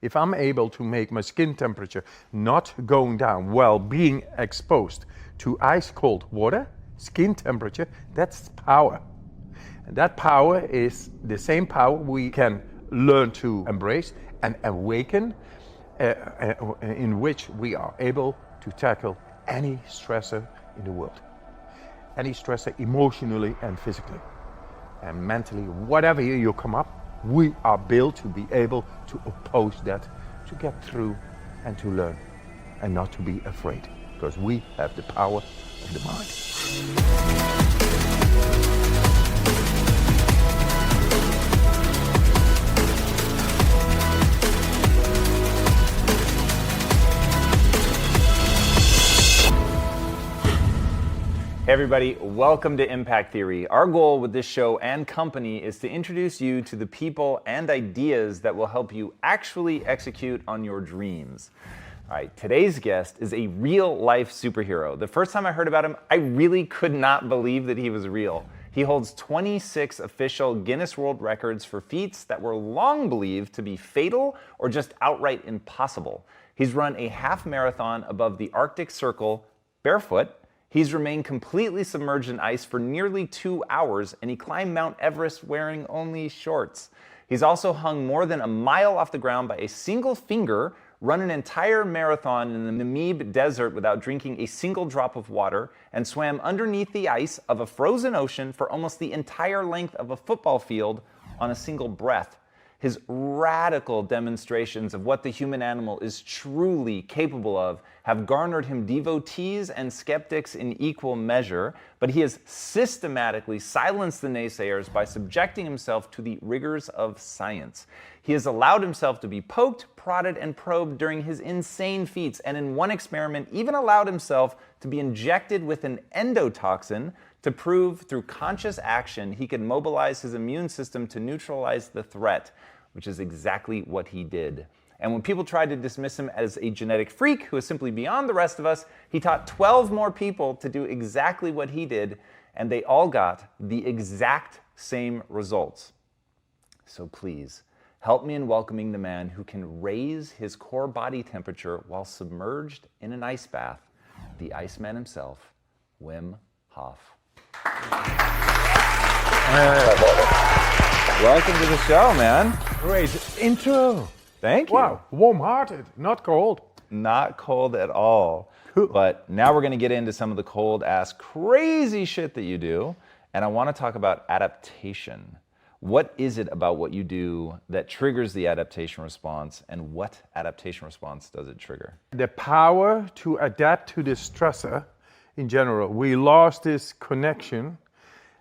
If I'm able to make my skin temperature not going down while being exposed to ice cold water, skin temperature, that's power. And that power is the same power we can learn to embrace and awaken, in which we are able to tackle any stressor in the world. Any stressor emotionally and physically and mentally, whatever you come up, we are built to be able to oppose that, to get through and to learn and not to be afraid, because we have the power of the mind. Hey everybody, welcome to Impact Theory. Our goal with this show and company is to introduce you to the people and ideas that will help you actually execute on your dreams. All right, today's guest is a real-life superhero. The first time I heard about him, I really could not believe that he was real. He holds 26 official Guinness World Records for feats that were long believed to be fatal or just outright impossible. He's run a half marathon above the Arctic Circle barefoot. He's remained completely submerged in ice for nearly 2 hours, and he climbed Mount Everest wearing only shorts. He's also hung more than a mile off the ground by a single finger, run an entire marathon in the Namib Desert without drinking a single drop of water, and swam underneath the ice of a frozen ocean for almost the entire length of a football field on a single breath. His radical demonstrations of what the human animal is truly capable of have garnered him devotees and skeptics in equal measure, but he has systematically silenced the naysayers by subjecting himself to the rigors of science. He has allowed himself to be poked, prodded, and probed during his insane feats, and in one experiment even allowed himself to be injected with an endotoxin to prove through conscious action he could mobilize his immune system to neutralize the threat, which is exactly what he did. And when people tried to dismiss him as a genetic freak who is simply beyond the rest of us, he taught 12 more people to do exactly what he did, and they all got the exact same results. So please, help me in welcoming the man who can raise his core body temperature while submerged in an ice bath, the Iceman himself, Wim Hof. Welcome to the show, man. Great intro. Thank you. Wow, warm-hearted, not cold. Not cold at all. Cool. But now we're going to get into some of the cold-ass crazy shit that you do. And I want to talk about adaptation. What is it about what you do that triggers the adaptation response, and what adaptation response does it trigger? The power to adapt to the stressor in general. We lost this connection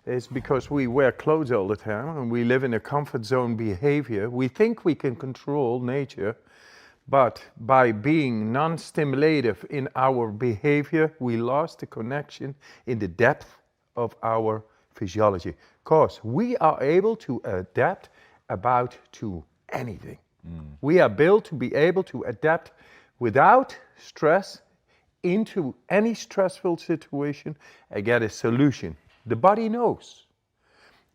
is because we wear clothes all the time and we live in a comfort zone behavior. We think we can control nature, but by being non-stimulative in our behavior, we lost the connection in the depth of our physiology. Because we are able to adapt about to anything. We are built to be able to adapt without stress into any stressful situation and get a solution. The body knows.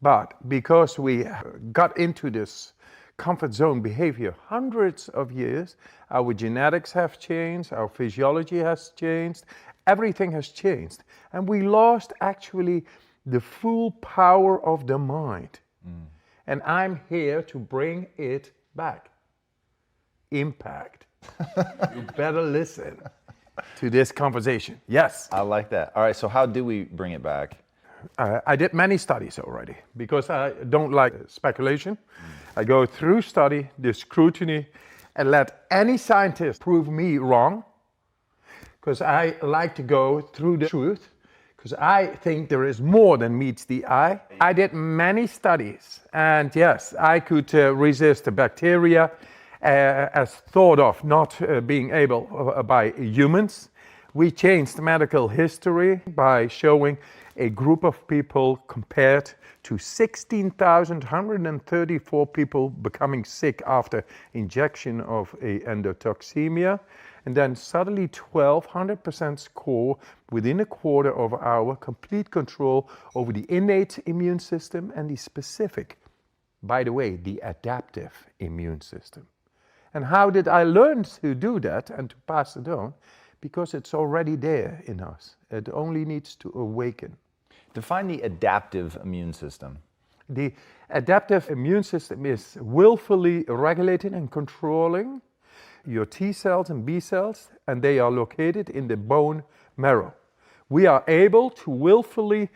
But because we got into this comfort zone behavior hundreds of years, our genetics have changed, our physiology has changed, everything has changed. And we lost actually the full power of the mind. And I'm here to bring it back. Impact. You better listen to this conversation. Yes. I like that. All right, so how do we bring it back? I did many studies already because I don't like speculation. I go through study, the scrutiny, and let any scientist prove me wrong, because I like to go through the truth, because I think there is more than meets the eye. I did many studies, and yes, I could resist the bacteria as thought of not being able by humans. We changed medical history by showing a group of people compared to 16,134 people becoming sick after injection of a endotoxemia, and then suddenly 1,200% score within a quarter of an hour, complete control over the innate immune system and the specific, by the way, the adaptive immune system. And how did I learn to do that and to pass it on? Because it's already there in us. It only needs to awaken. Define the adaptive immune system. The adaptive immune system is willfully regulating and controlling your T cells and B cells, and they are located in the bone marrow. We are able to willfully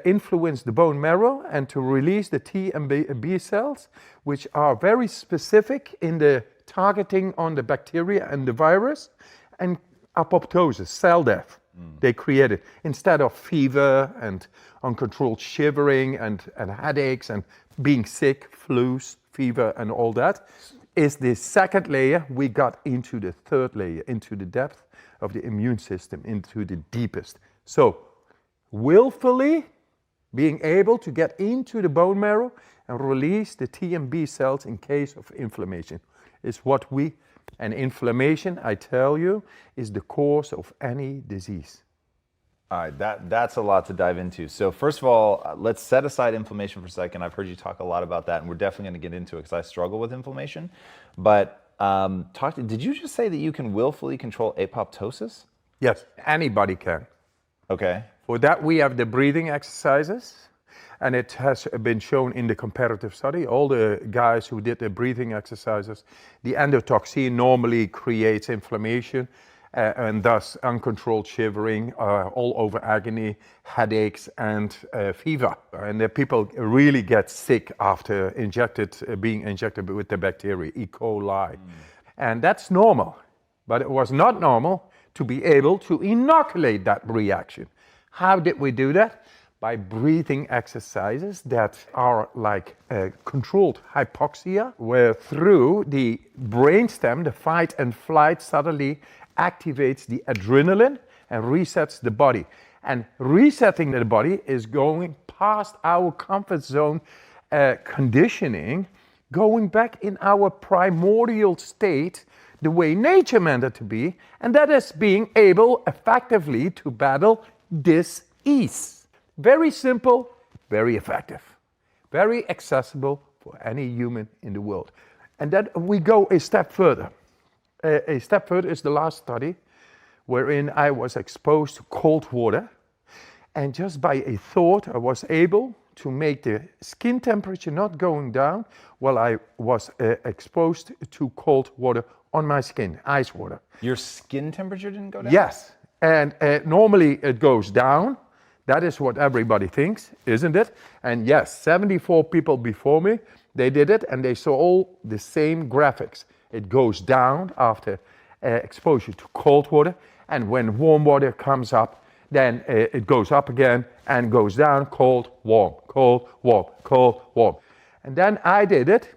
influence the bone marrow and to release the T and B cells, which are very specific in the targeting on the bacteria and the virus, and apoptosis, cell death. They created, instead of fever and uncontrolled shivering and headaches and being sick, flus, fever and all that, is the second layer. We got into the third layer, into the depth of the immune system, into the deepest. So, willfully being able to get into the bone marrow and release the T and B cells in case of inflammation is what we, and inflammation, I tell you, is the cause of any disease. All right, that's a lot to dive into. So first of all, let's set aside inflammation for a second. I've heard you talk a lot about that, and we're definitely going to get into it because I struggle with inflammation. But did you just say that you can willfully control apoptosis? Yes, anybody can. Okay. For that, we have the breathing exercises, and it has been shown in the comparative study. All the guys who did the breathing exercises, the endotoxin normally creates inflammation, and thus uncontrolled shivering, all over agony, headaches, and fever. And the people really get sick after being injected with the bacteria, E. coli. And that's normal. But it was not normal to be able to inoculate that reaction. How did we do that? By breathing exercises that are like controlled hypoxia, where through the brainstem, the fight and flight suddenly activates the adrenaline and resets the body. And resetting the body is going past our comfort zone conditioning, going back in our primordial state, the way nature meant it to be, and that is being able effectively to battle dis-ease. Very simple, very effective, very accessible for any human in the world. And then we go a step further. A step further is the last study wherein I was exposed to cold water, and just by a thought I was able to make the skin temperature not going down while I was exposed to cold water on my skin, ice water. Your skin temperature didn't go down? Yes, and normally it goes down. That is what everybody thinks, isn't it? And yes, 74 people before me, they did it, and they saw all the same graphics. It goes down after exposure to cold water, and when warm water comes up, then it goes up again and goes down, cold, warm, cold, warm, cold, warm. And then I did it,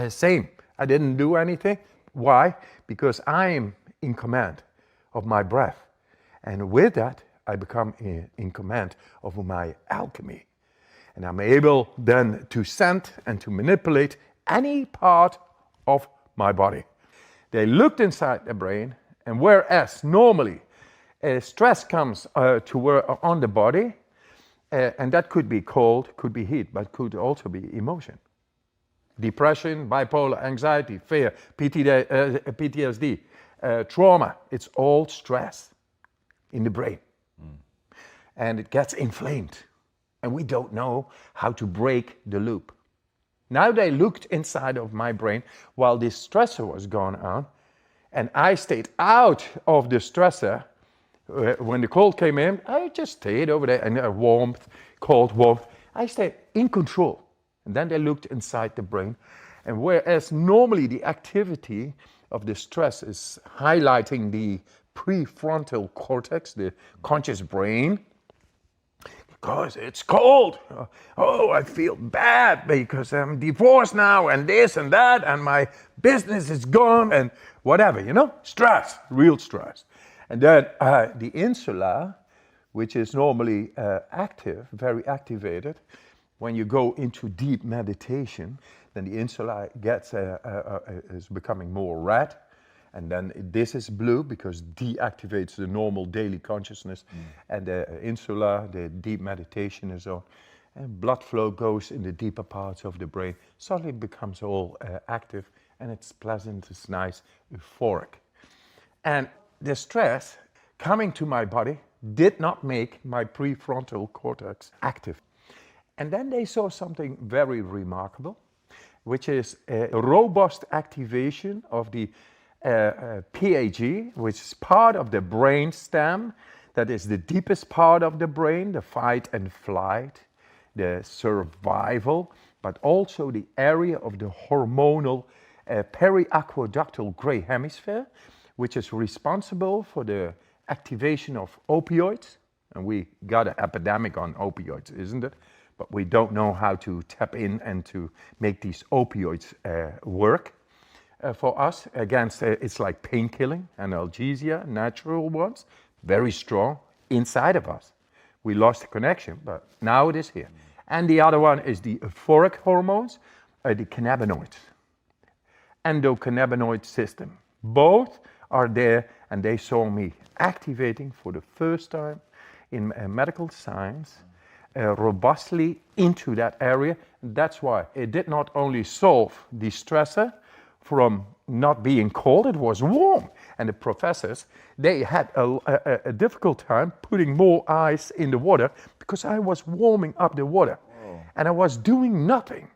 same. I didn't do anything. Why? Because I am in command of my breath. And with that, I become in command of my alchemy. And I'm able then to send and to manipulate any part of my body. They looked inside the brain, and whereas normally stress comes on the body, and that could be cold, could be heat, but could also be emotion. Depression, bipolar, anxiety, fear, PTSD, trauma, it's all stress in the brain. And it gets inflamed, and we don't know how to break the loop. Now they looked inside of my brain while this stressor was going on, and I stayed out of the stressor. When the cold came in, I just stayed over there, and warmth, cold, warmth. I stayed in control. And then they looked inside the brain, and whereas normally the activity of the stress is highlighting the prefrontal cortex, the conscious brain, because it's cold. Oh, I feel bad because I'm divorced now, and this and that, and my business is gone, and whatever, stress, real stress. And then the insula, which is normally active, very activated, when you go into deep meditation, then the insula is becoming more red. And then this is blue because deactivates the normal daily consciousness. And the insula, the deep meditation is on. And blood flow goes in the deeper parts of the brain. Suddenly it becomes all active and it's pleasant, it's nice, euphoric. And the stress coming to my body did not make my prefrontal cortex active. And then they saw something very remarkable, which is a robust activation of the PAG, which is part of the brain stem, that is the deepest part of the brain, the fight and flight, the survival, but also the area of the hormonal periaqueductal gray hemisphere, which is responsible for the activation of opioids. And we got an epidemic on opioids, isn't it? But we don't know how to tap in and to make these opioids work for us. Against, it's like painkilling, analgesia, natural ones, very strong inside of us. We lost the connection, but now it is here. And the other one is the euphoric hormones, the cannabinoids, endocannabinoid system. Both are there, and they saw me activating for the first time in medical science robustly into that area. That's why it did not only solve the stressor from not being cold, it was warm. And the professors, they had a difficult time putting more ice in the water because I was warming up the water. Oh. And I was doing nothing.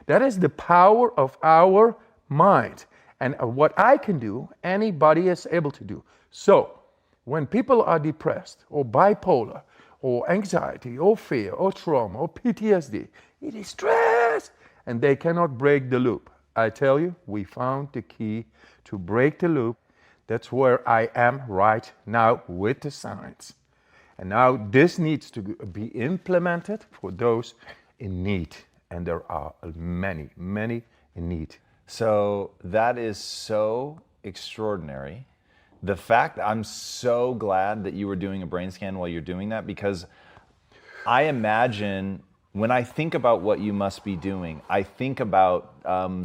That is the power of our mind. And what I can do, anybody is able to do. So, when people are depressed or bipolar or anxiety or fear or trauma or PTSD, it is stress and they cannot break the loop. I tell you, we found the key to break the loop. That's where I am right now with the science. And now this needs to be implemented for those in need. And there are many, many in need. So that is so extraordinary. The fact, I'm so glad that you were doing a brain scan while you're doing that, because I imagine when I think about what you must be doing, I think about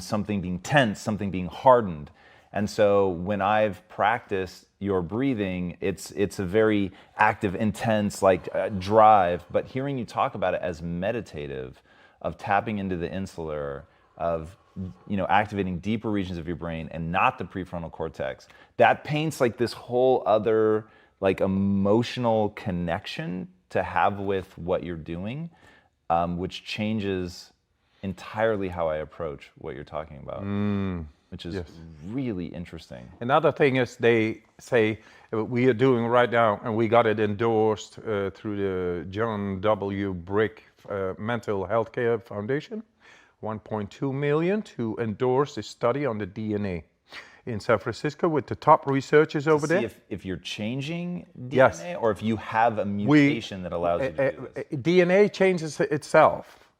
something being tense, something being hardened. And so when I've practiced your breathing, it's a very active, intense, like drive. But hearing you talk about it as meditative, of tapping into the insular, of activating deeper regions of your brain and not the prefrontal cortex, that paints like this whole other like emotional connection to have with what you're doing, which changes entirely how I approach what you're talking about, which is really interesting. Another thing is they say we are doing right now, and we got it endorsed through the John W. Brick Mental Healthcare Foundation, 1.2 million to endorse a study on the DNA in San Francisco with the top researchers over there. If you're changing DNA, or if you have a mutation that allows you to do this. DNA changes itself.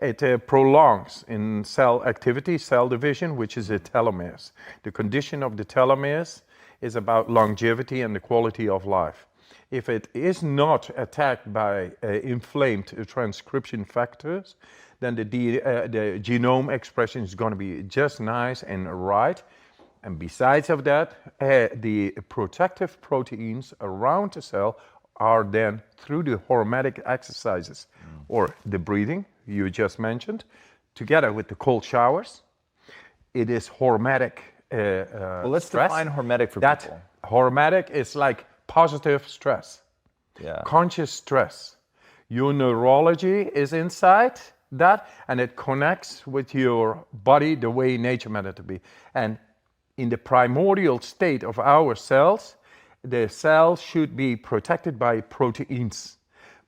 It prolongs in cell activity, cell division, which is a telomeres. The condition of the telomeres is about longevity and the quality of life. If it is not attacked by inflamed transcription factors, then the genome expression is going to be just nice and right. And besides of that, the protective proteins around the cell are then, through the hormetic exercises or the breathing you just mentioned, together with the cold showers, it is hormetic well, let's stress. define hormetic for people. Hormetic is like positive stress, conscious stress. Your neurology is inside that, and it connects with your body the way nature meant it to be. And in the primordial state of our cells, the cells should be protected by proteins.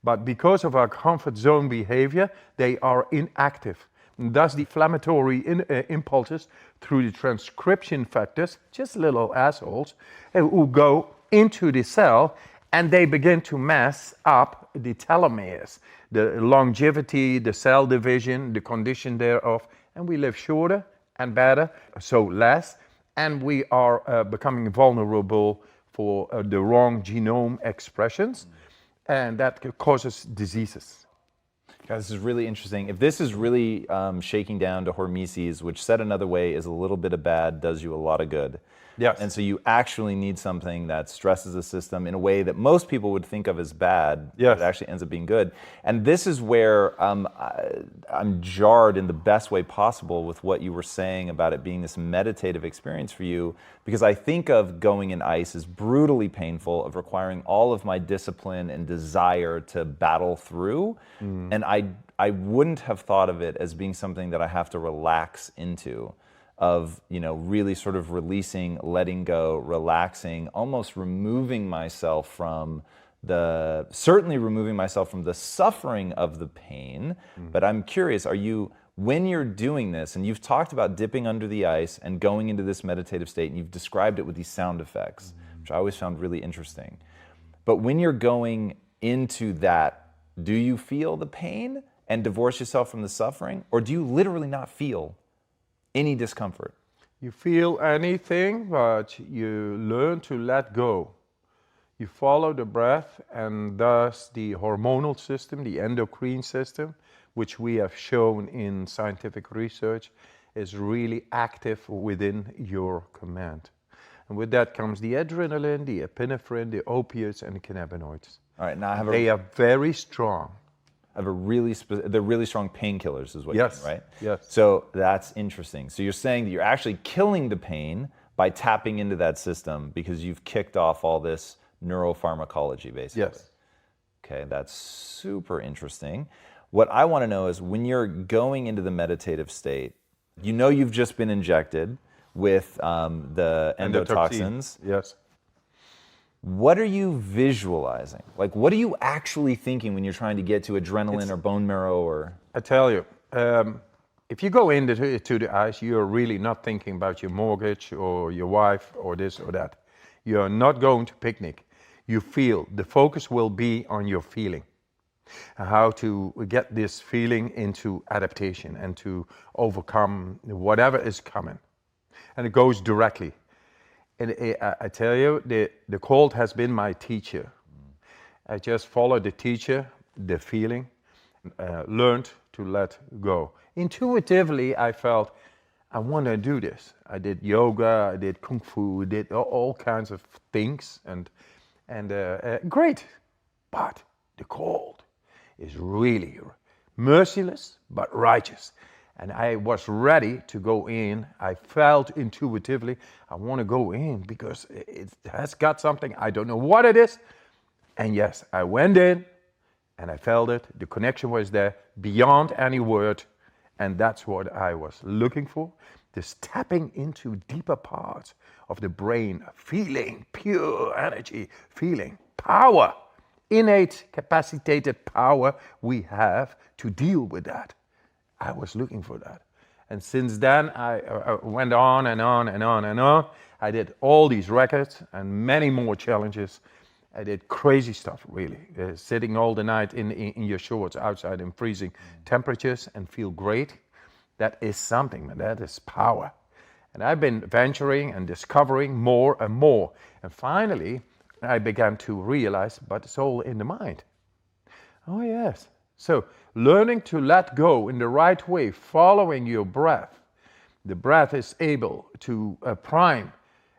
But because of our comfort zone behavior, they are inactive. And thus, the inflammatory impulses through the transcription factors, just little assholes, who go into the cell, and they begin to mess up the telomeres, the longevity, the cell division, the condition thereof, and we live shorter and better, so less, and we are becoming vulnerable for the wrong genome expressions, and that causes diseases. Guys, this is really interesting. If this is really shaking down to hormesis, which said another way is a little bit of bad, does you a lot of good. Yes. And so you actually need something that stresses the system in a way that most people would think of as bad, Yes. but actually ends up being good. And this is where I'm jarred in the best way possible with what you were saying about it being this meditative experience for you, because I think of going in ice as brutally painful, of requiring all of my discipline and desire to battle through. And I wouldn't have thought of it as being something that I have to relax into, of, you know, really sort of releasing, letting go, relaxing, almost removing myself from certainly removing myself from the suffering of the pain. But I'm curious, when you're doing this, and you've talked about dipping under the ice and going into this meditative state, and you've described it with these sound effects, which I always found really interesting. But when you're going into that, do you feel the pain and divorce yourself from the suffering? Or do you literally not feel any discomfort? You feel anything, but you learn to let go. You follow the breath, and thus the hormonal system, the endocrine system, which we have shown in scientific research, is really active within your command. And with that comes the adrenaline, the epinephrine, the opiates, and the cannabinoids. All right, now They are very strong. they're really strong painkillers, is what Yes, you mean, right? yes. So that's interesting. So you're saying that you're actually killing the pain by tapping into that system because you've kicked off all this neuropharmacology, basically. Yes. Okay, that's super interesting. What I want to know is, when you're going into the meditative state, you know you've just been injected with the endotoxins. Yes. What are you visualizing? Like, what are you actually thinking when you're trying to get to adrenaline or bone marrow or? I tell you, if you go into the ice, you're really not thinking about your mortgage or your wife or this or that. You're not going to picnic. You feel, the focus will be on your feeling. How to get this feeling into adaptation and to overcome whatever is coming. And it goes directly. And I tell you, the cold has been my teacher. I just followed the teacher, the feeling, learned to let go. Intuitively, I felt, I want to do this. I did yoga, I did kung fu, did all kinds of things, and great. But the cold is really merciless but righteous. And I was ready to go in. I felt intuitively, I want to go in because it has got something. I don't know what it is. And yes, I went in and I felt it. The connection was there beyond any word. And that's what I was looking for. This tapping into deeper parts of the brain, feeling pure energy, feeling power, innate capacitated power we have to deal with that. I was looking for that. And since then, I went on and on and on and on. I did all these records and many more challenges. I did crazy stuff, really. Sitting all the night in your shorts outside in freezing temperatures and feel great. That is something, man. That is power. And I've been venturing and discovering more and more. And finally, I began to realize, but it's all in the mind. Oh, yes. So learning to let go in the right way, following your breath. The breath is able to prime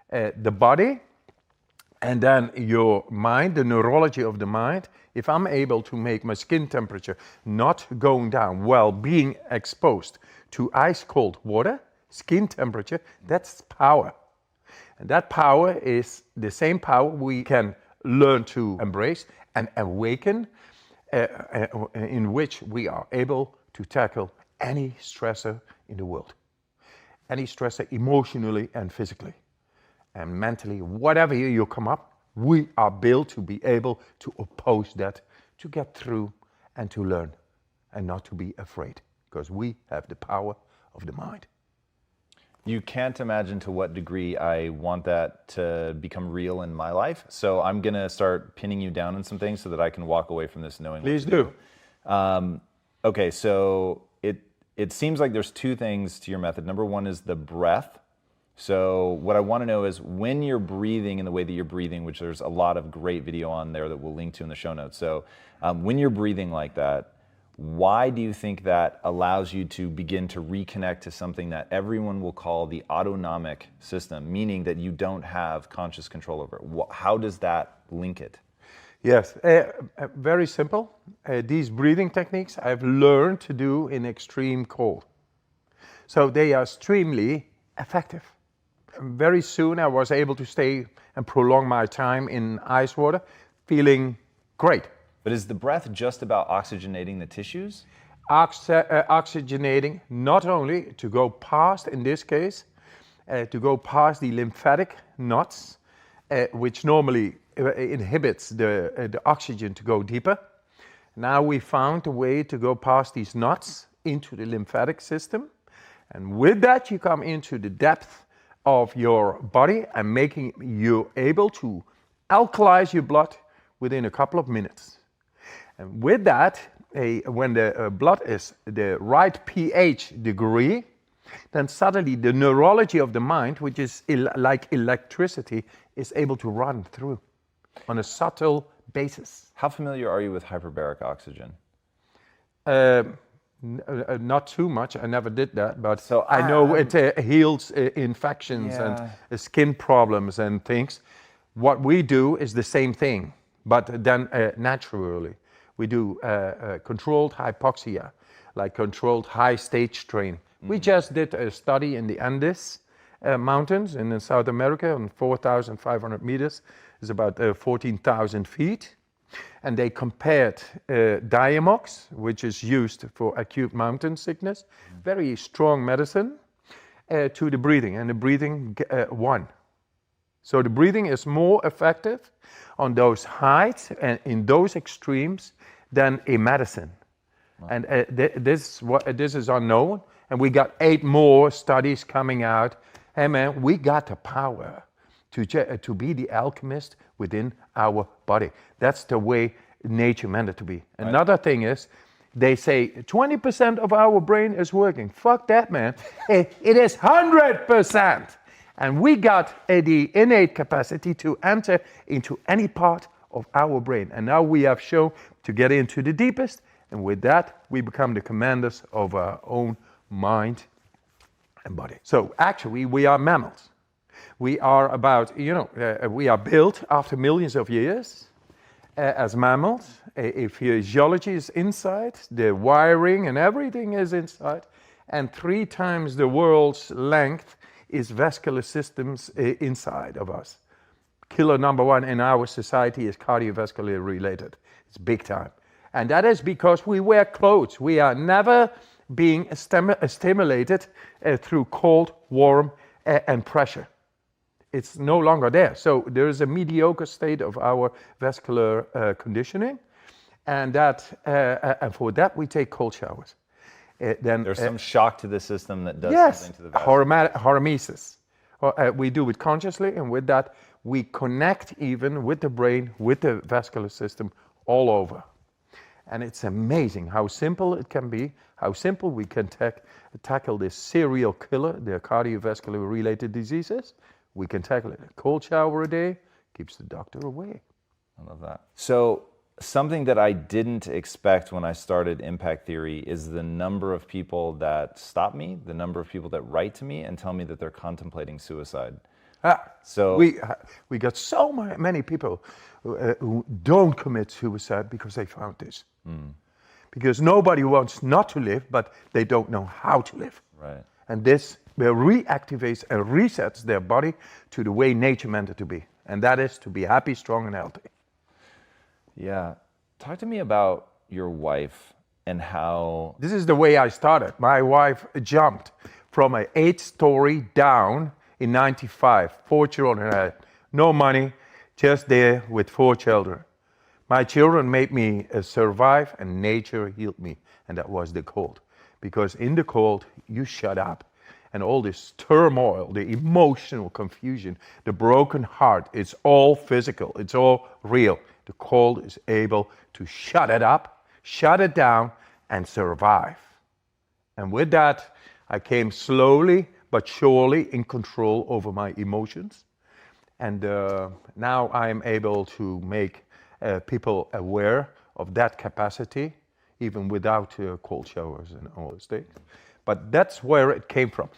the body and then your mind, the neurology of the mind. If I'm able to make my skin temperature not going down while being exposed to ice cold water, skin temperature, that's power. And that power is the same power we can learn to embrace and awaken, in which we are able to tackle any stressor in the world. Any stressor emotionally and physically and mentally, whatever you come up, we are built to be able to oppose that, to get through and to learn and not to be afraid, because we have the power of the mind. You can't imagine to what degree I want that to become real in my life. So I'm going to start pinning you down on some things so that I can walk away from this knowing. Please do. Okay, so it seems like there's two things to your method. Number one is the breath. So what I want to know is, when you're breathing in the way that you're breathing, which there's a lot of great video on there that we'll link to in the show notes. So when you're breathing like that, Why do you think that allows you to begin to reconnect to something that everyone will call the autonomic system, meaning that you don't have conscious control over it? How does that link it? Yes, very simple. These breathing techniques I've learned to do in extreme cold. So they are extremely effective. Very soon I was able to stay and prolong my time in ice water, feeling great. But is the breath just about oxygenating the tissues? Oxygenating not only to go past, in this case, to go past the lymphatic knots, which normally inhibits the oxygen to go deeper. Now we found a way to go past these knots into the lymphatic system. And with that, you come into the depth of your body and making you able to alkalize your blood within a couple of minutes. And with that, when the blood is the right pH degree, then suddenly the neurology of the mind, which is like electricity, is able to run through on a subtle basis. How familiar are you with hyperbaric oxygen? Not too much. I never did that, but So I know it heals infections and skin problems and things. What we do is the same thing, but then naturally. We do controlled hypoxia, like controlled high stage strain. We just did a study in the Andes mountains in South America on 4,500 meters. It's about 14,000 feet. And they compared Diamox, which is used for acute mountain sickness, very strong medicine, to the breathing. And the breathing won. So the breathing is more effective on those heights and in those extremes than a medicine. Wow. And this is unknown. And we got 8 more studies coming out. Hey man, we got the power to be the alchemist within our body. That's the way nature meant it to be. Right. Another thing is, they say 20% of our brain is working. Fuck that, man. It is 100%. And we got the innate capacity to enter into any part of our brain. And now we have shown to get into the deepest. And with that, we become the commanders of our own mind and body. So actually, we are mammals. We are about, we are built after millions of years as mammals. A physiology is inside, the wiring and everything is inside. And 3 times the world's length is vascular systems inside of us. Killer number 1 in our society is cardiovascular related. It's big time. And that is because we wear clothes. We are never being stimulated through cold, warm, and pressure. It's no longer there. So there is a mediocre state of our vascular conditioning. And and for that, we take cold showers. Then there's some shock to the system that does something to the hormesis. We do it consciously, and with that, we connect even with the brain, with the vascular system all over. And it's amazing how simple it can be, how simple we can tackle this serial killer, the cardiovascular related diseases. We can tackle it. A cold shower a day keeps the doctor away. I love that. So something that I didn't expect when I started Impact Theory is the number of people that stop me, the number of people that write to me and tell me that they're contemplating suicide. So we got so many people who don't commit suicide because they found this. Because nobody wants not to live, but they don't know how to live. Right. And this reactivates and resets their body to the way nature meant it to be. And that is to be happy, strong, and healthy. Yeah. Talk to me about your wife and how... This is the way I started. My wife jumped from an 8-story down in 95. 4 children. No money, just there with 4 children. My children made me survive, and nature healed me. And that was the cold. Because in the cold, you shut up. And all this turmoil, the emotional confusion, the broken heart, it's all physical, it's all real. The cold is able to shut it up, shut it down, and survive. And with that, I came slowly but surely in control over my emotions. And now I am able to make people aware of that capacity. even without cold showers and all those things. But that's where it came from.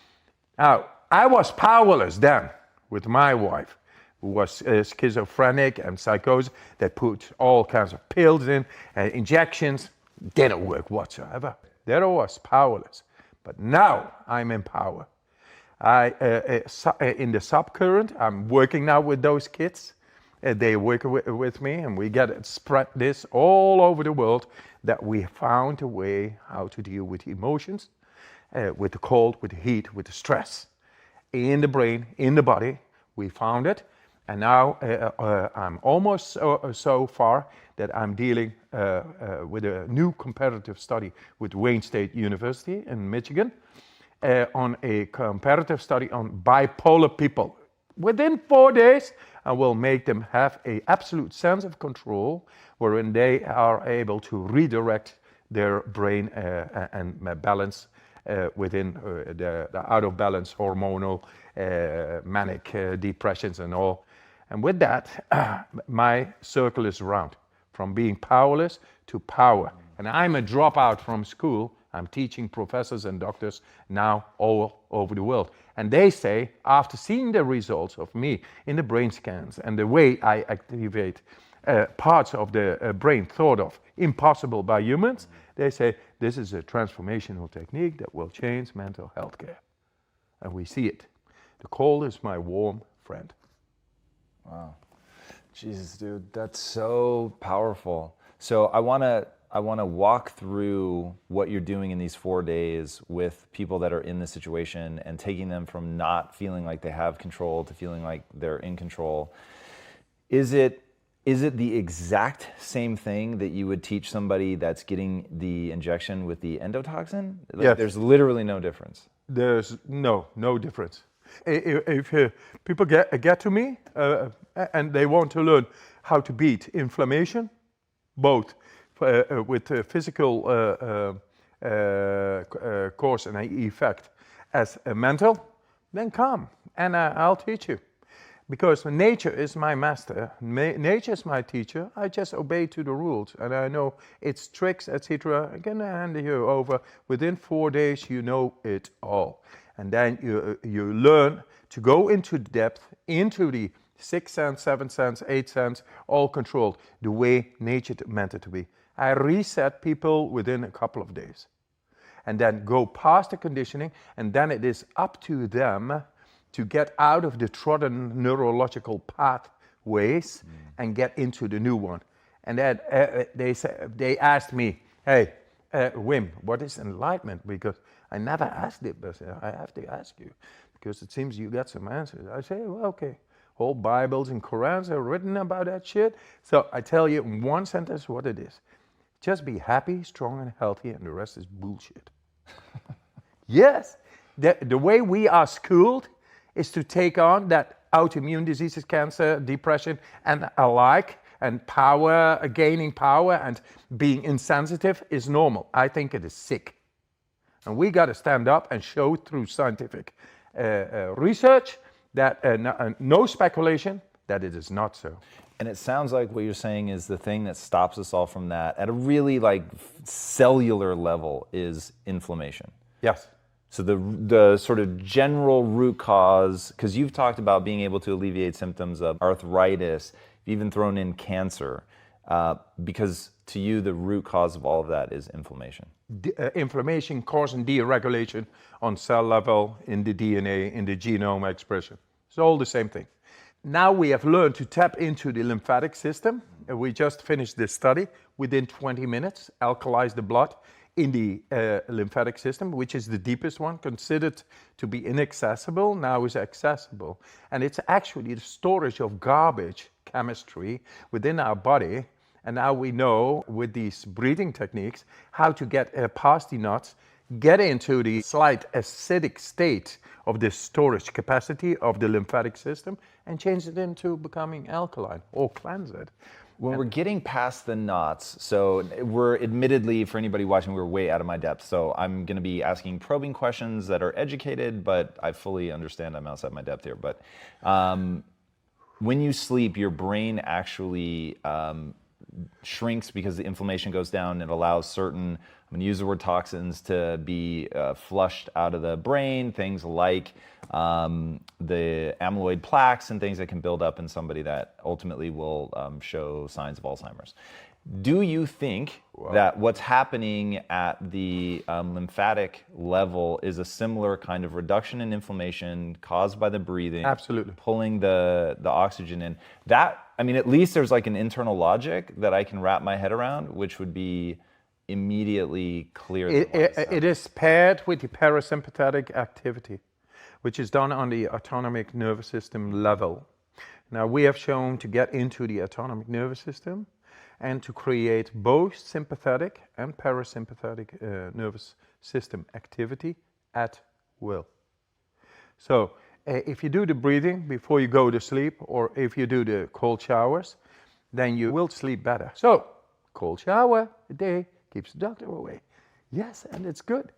Now, I was powerless then with my wife, who was schizophrenic and psychosis. They put all kinds of pills in, injections, didn't work whatsoever. There I was, powerless. But now I'm in power. In the subcurrent, I'm working now with those kids. They work with me, and we spread this all over the world, that we found a way how to deal with emotions, with the cold, with the heat, with the stress. In the brain, in the body, we found it. And now I'm almost so far that I'm dealing with a new comparative study with Wayne State University in Michigan on a comparative study on bipolar people. Within 4 days, I will make them have an absolute sense of control, wherein they are able to redirect their brain and balance within the out of balance hormonal manic depressions and all. And with that, my circle is round, from being powerless to power. And I'm a dropout from school. I'm teaching professors and doctors now all over the world. And they say, after seeing the results of me in the brain scans and the way I activate parts of the brain thought of impossible by humans, they say, this is a transformational technique that will change mental health care. And we see it. The cold is my warm friend. Wow. Jesus, dude, that's so powerful. So I want to walk through what you're doing in these 4 days with people that are in this situation and taking them from not feeling like they have control to feeling like they're in control. Is it the exact same thing that you would teach somebody that's getting the injection with the endotoxin? Like, yes. There's literally no difference. There's no difference. If people get to me and they want to learn how to beat inflammation, both with physical cause and effect as a mental, then come and I'll teach you. Because nature is my master, nature is my teacher. I just obey to the rules, and I know its tricks, etc. I can hand you over. Within 4 days, you know it all. And then you learn to go into depth, into the 6th sense, 7th sense, 8th sense, all controlled, the way nature meant it to be. I reset people within a couple of days. And then go past the conditioning, and then it is up to them to get out of the trodden neurological pathways and get into the new one. And then they asked me, hey, Wim, what is enlightenment? Because I never asked it, but I have to ask you, because it seems you got some answers. I say, well, okay, whole Bibles and Qurans are written about that shit. So I tell you in one sentence what it is. Just be happy, strong, and healthy, and the rest is bullshit. Yes, the way we are schooled is to take on that autoimmune diseases, cancer, depression, and alike, and power, gaining power, and being insensitive is normal. I think it is sick. And we got to stand up and show through scientific research that no speculation that it is not so. And it sounds like what you're saying is the thing that stops us all from that at a really cellular level is inflammation. Yes. So the sort of general root cause, because you've talked about being able to alleviate symptoms of arthritis, you've even thrown in cancer, because to you the root cause of all of that is inflammation. Inflammation causing deregulation on cell level, in the DNA, in the genome expression. It's all the same thing. Now we have learned to tap into the lymphatic system. We just finished this study. Within 20 minutes, alkalize the blood in the lymphatic system, which is the deepest one, considered to be inaccessible, now is accessible. And it's actually the storage of garbage chemistry within our body. And now we know with these breathing techniques how to get past the nuts, get into the slight acidic state of the storage capacity of the lymphatic system and change it into becoming alkaline or cleanse it. When we're getting past the knots, so we're admittedly, for anybody watching, we're way out of my depth. So I'm going to be asking probing questions that are educated, but I fully understand I'm outside my depth here. But when you sleep, your brain actually shrinks because the inflammation goes down. It allows certain, I'm going to use the word toxins, to be flushed out of the brain, things like the amyloid plaques and things that can build up in somebody that ultimately will show signs of Alzheimer's. Do you think that what's happening at the lymphatic level is a similar kind of reduction in inflammation caused by the breathing? Absolutely. Pulling the oxygen in. That, I mean, at least there's like an internal logic that I can wrap my head around, which would be immediately clear. It is paired with the parasympathetic activity, which is done on the autonomic nervous system level. Now, we have shown to get into the autonomic nervous system and to create both sympathetic and parasympathetic nervous system activity at will. So if you do the breathing before you go to sleep, or if you do the cold showers, then you will sleep better. So cold shower a day keeps the doctor away. Yes, and it's good.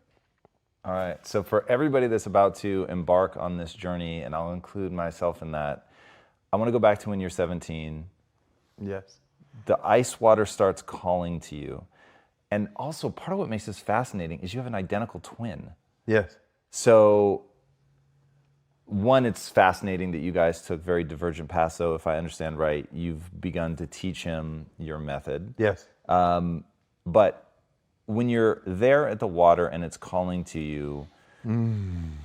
All right, so for everybody that's about to embark on this journey, and I'll include myself in that, I want to go back to when you're 17. Yes. The ice water starts calling to you. And also, part of what makes this fascinating is you have an identical twin. Yes. So, one, it's fascinating that you guys took very divergent paths. So, if I understand right, you've begun to teach him your method. Yes. But when you're there at the water and it's calling to you,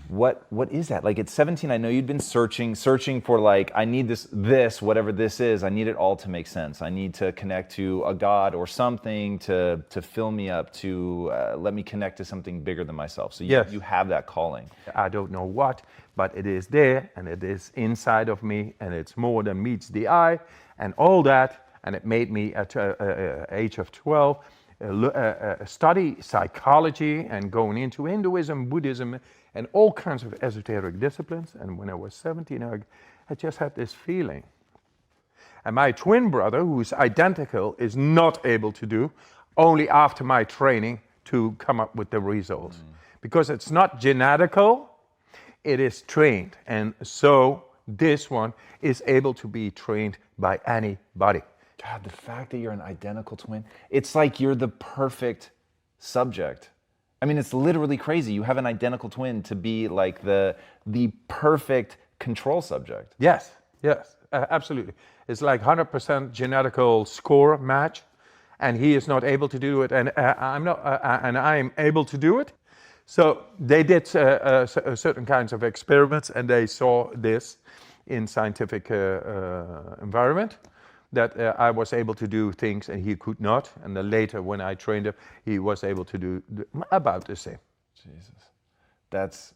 what is that? Like at 17, I know you'd been searching for like, I need this, whatever this is, I need it all to make sense. I need to connect to a God or something to fill me up, to let me connect to something bigger than myself. So you have that calling. I don't know what, but it is there and it is inside of me and it's more than meets the eye and all that. And it made me at age of 12 study psychology and going into Hinduism, Buddhism, and all kinds of esoteric disciplines. And when I was 17, I just had this feeling. And my twin brother, who's identical, is not able to do, only after my training to come up with the results. Because it's not genetical, it is trained. And so this one is able to be trained by anybody. God, the fact that you're an identical twin, it's like you're the perfect subject. I mean, it's literally crazy. You have an identical twin to be like the perfect control subject. Yes, absolutely. It's like 100% genetical score match, and he is not able to do it, and I'm not, and I am able to do it. So they did certain kinds of experiments, and they saw this in scientific environment. That I was able to do things and he could not. And then later when I trained him, he was able to do about the same. Jesus, that's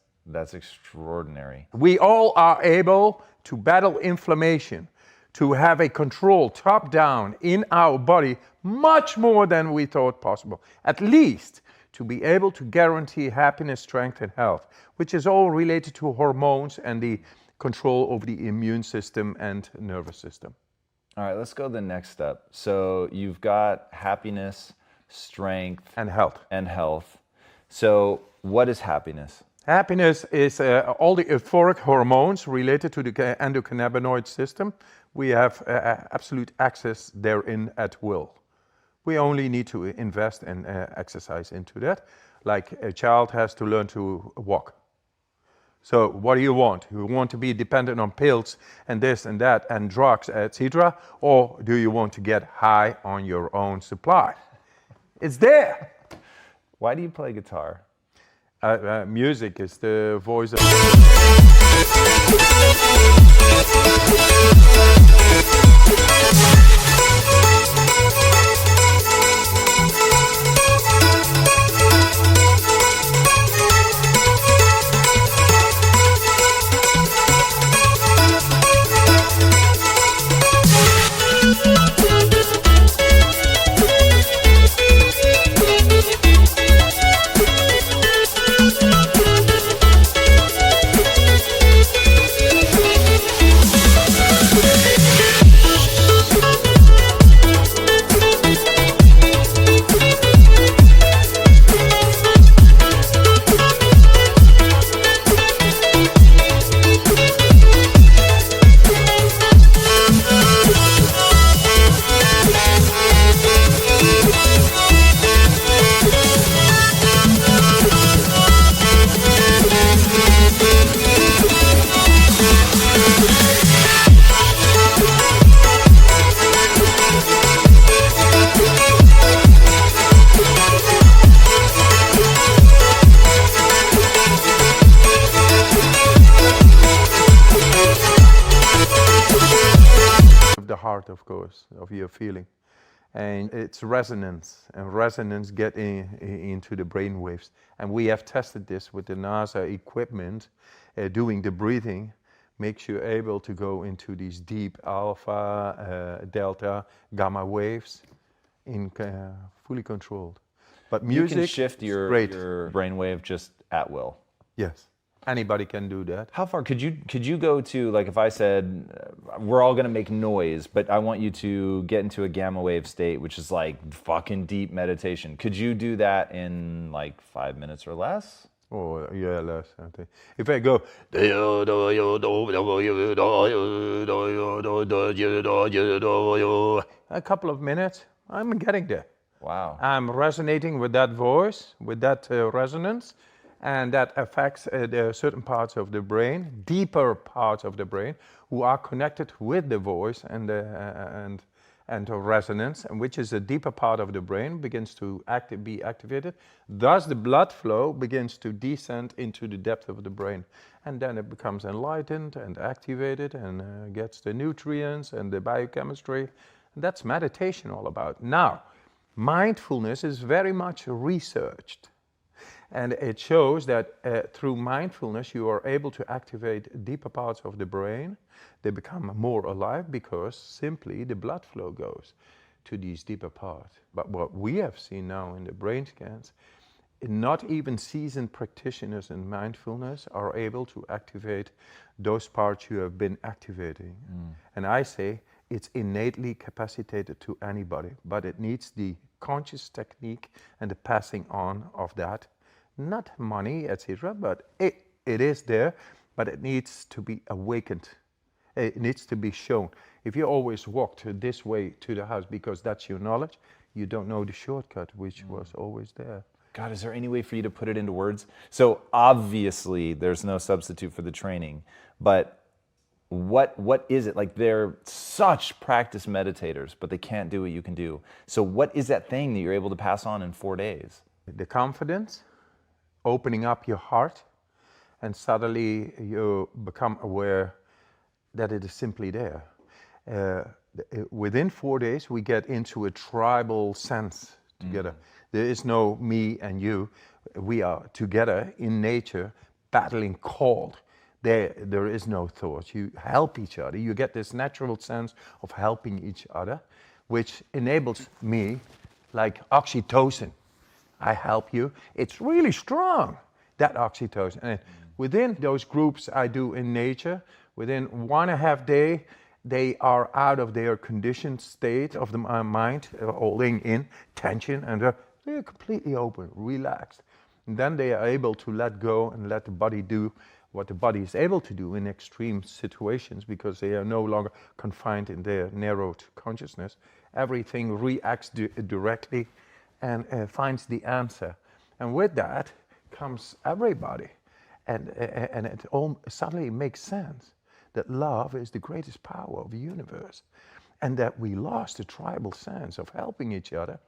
extraordinary. We all are able to battle inflammation, to have a control top down in our body much more than we thought possible. At least to be able to guarantee happiness, strength and health, which is all related to hormones and the control over the immune system and nervous system. All right, let's go to the next step. So you've got happiness, strength, and health. So what is happiness? Happiness is all the euphoric hormones related to the endocannabinoid system. We have absolute access therein at will. We only need to invest and exercise into that. Like a child has to learn to walk. So what do you want? You want to be dependent on pills and this and that and drugs, etc., or do you want to get high on your own supply? It's there. Why do you play guitar? Music is the voice of... the heart, of course, of your feeling. And it's resonance, and resonance get into the brain waves. And we have tested this with the NASA equipment, doing the breathing, makes you able to go into these deep alpha, delta, gamma waves in fully controlled. But music, you can shift your brainwave just at will. Yes, anybody can do that. How far could you go to, like if I said, we're all gonna make noise, but I want you to get into a gamma wave state, which is like fucking deep meditation. Could you do that in like 5 minutes or less? Oh, yeah, less, I think. If I go, a couple of minutes, I'm getting there. Wow. I'm resonating with that voice, with that resonance, and that affects the certain parts of the brain, deeper parts of the brain, who are connected with the voice and the resonance, and which is a deeper part of the brain, begins to be activated. Thus, the blood flow begins to descend into the depth of the brain, and then it becomes enlightened and activated, and gets the nutrients and the biochemistry. And that's meditation all about. Now, mindfulness is very much researched, and it shows that through mindfulness you are able to activate deeper parts of the brain. They become more alive because simply the blood flow goes to these deeper parts. But what we have seen now in the brain scans, not even seasoned practitioners in mindfulness are able to activate those parts you have been activating. And I say it's innately capacitated to anybody, but it needs the conscious technique and the passing on of that. Not money, etc., but it is there, but it needs to be awakened. It needs to be shown. If you always walked this way to the house because that's your knowledge, you don't know the shortcut, which was always there. God, is there any way for you to put it into words? So obviously there's no substitute for the training, but what is it? Like, they're such practiced meditators, but they can't do what you can do. So what is that thing that you're able to pass on in 4 days? The confidence, opening up your heart, and suddenly you become aware that it is simply there. Within 4 days, we get into a tribal sense together. There is no me and you. We are together in nature, battling cold. There is no thought. You help each other. You get this natural sense of helping each other, which enables me, like oxytocin. I help you. It's really strong, that oxytocin. And within those groups I do in nature, within 1.5 days, they are out of their conditioned state of the mind, holding in tension, and they're completely open, relaxed. And then they are able to let go and let the body do what the body is able to do in extreme situations, because they are no longer confined in their narrowed consciousness. Everything reacts directly and finds the answer. And with that comes everybody. And it all suddenly makes sense that love is the greatest power of the universe, and that we lost the tribal sense of helping each other.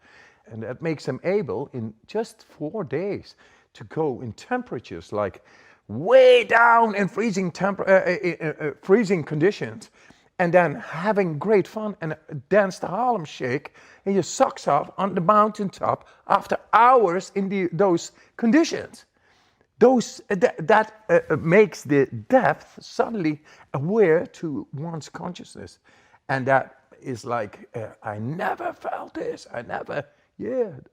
And that makes them able in just 4 days to go in temperatures like way down in freezing conditions, and then having great fun and dance the Harlem Shake and your socks off on the mountaintop after hours in those conditions. That makes the depth suddenly aware to one's consciousness. And that is like, I never felt this,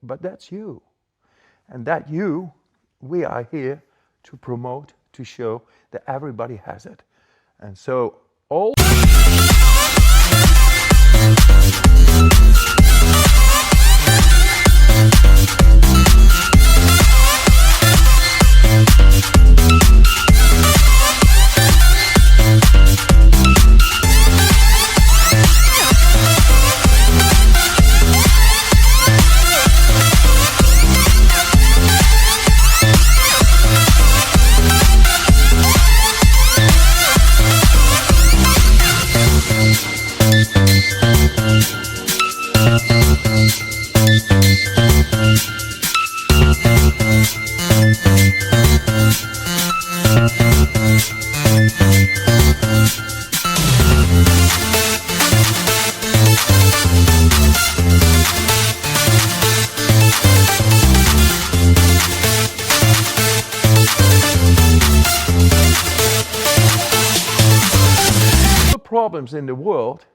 but that's you. And that you, we are here to promote, to show that everybody has it. And so all problems in the world,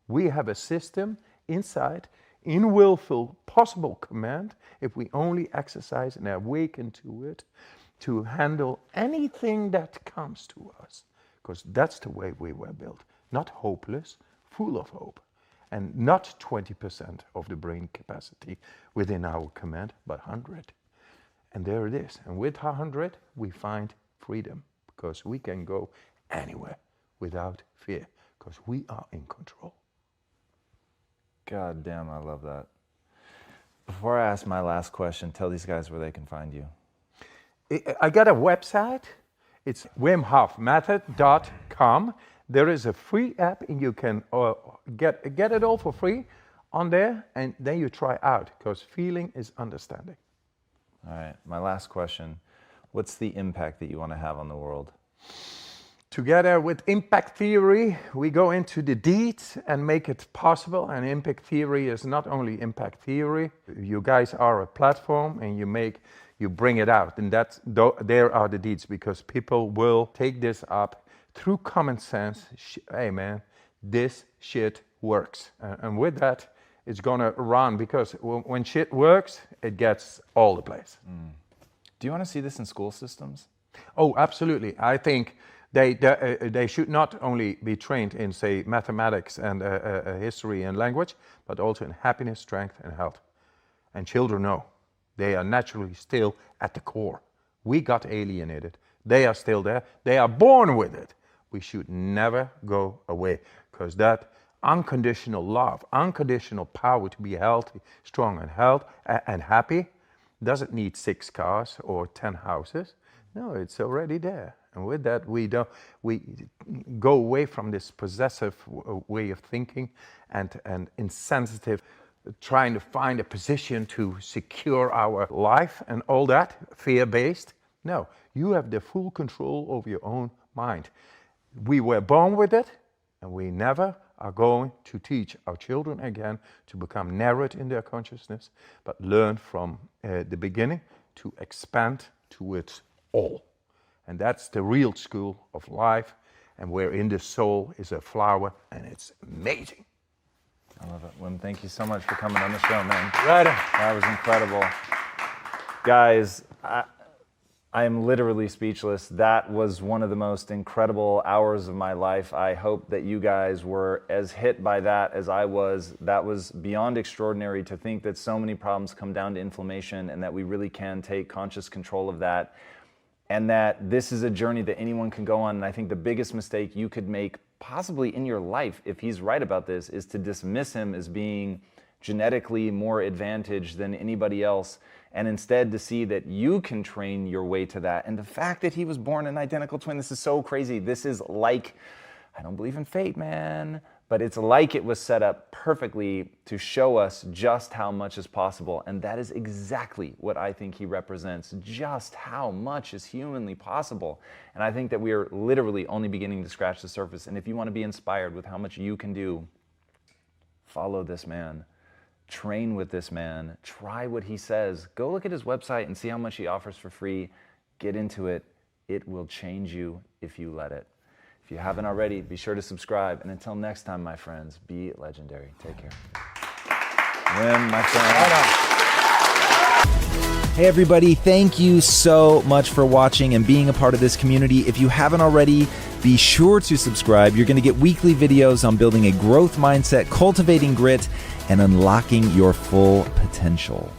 we have a system inside, in willful, possible command, if we only exercise and awaken to it, to handle anything that comes to us. Because that's the way we were built. Not hopeless, full of hope. And not 20% of the brain capacity within our command, but 100. And there it is. And with 100, we find freedom. Because we can go anywhere without fear. Because we are in control. God damn, I love that. Before I ask my last question, tell these guys where they can find you. I got a website. It's wimhofmethod.com. There is a free app and you can get it all for free on there, and then you try out, because feeling is understanding. All right, my last question. What's the impact that you want to have on the world? Together with impact theory, we go into the deeds and make it possible. And impact theory is not only impact theory. You guys are a platform, and you bring it out, and there are the deeds, because people will take this up through common sense. Hey man, this shit works, and with that, it's gonna run, because when shit works, it gets all the place. Do you want to see this in school systems? Oh, absolutely. I think they should not only be trained in, say, mathematics and history and language, but also in happiness, strength, and health. And children know. They are naturally still at the core. We got alienated. They are still there. They are born with it. We should never go away, because that unconditional love, unconditional power to be healthy, strong, and happy doesn't need 6 cars or 10 houses. No, it's already there. And with that, we go away from this possessive way of thinking and insensitive, trying to find a position to secure our life and all that, fear-based. No, you have the full control over your own mind. We were born with it, and we never are going to teach our children again to become narrowed in their consciousness, but learn from the beginning to expand to it all. And that's the real school of life, and wherein the soul is a flower, and it's amazing. I love it. Wim, thank you so much for coming on the show, man. Right. That was incredible. Guys, I am literally speechless. That was one of the most incredible hours of my life. I hope that you guys were as hit by that as I was. That was beyond extraordinary, to think that so many problems come down to inflammation, and that we really can take conscious control of that. And that this is a journey that anyone can go on. And I think the biggest mistake you could make possibly in your life, if he's right about this, is to dismiss him as being genetically more advantaged than anybody else, and instead to see that you can train your way to that. And the fact that he was born an identical twin, this is so crazy. This is like, I don't believe in fate, man, but it's like it was set up perfectly to show us just how much is possible. And that is exactly what I think he represents, just how much is humanly possible. And I think that we are literally only beginning to scratch the surface. And if you want to be inspired with how much you can do, follow this man. Train with this man. Try what he says. Go look at his website and see how much he offers for free. Get into it. It will change you if you let it. If you haven't already, be sure to subscribe. And until next time, my friends, be legendary. Take care. Wim, my friend. Hey everybody, thank you so much for watching and being a part of this community. If you haven't already, be sure to subscribe. You're going to get weekly videos on building a growth mindset, cultivating grit, and unlocking your full potential.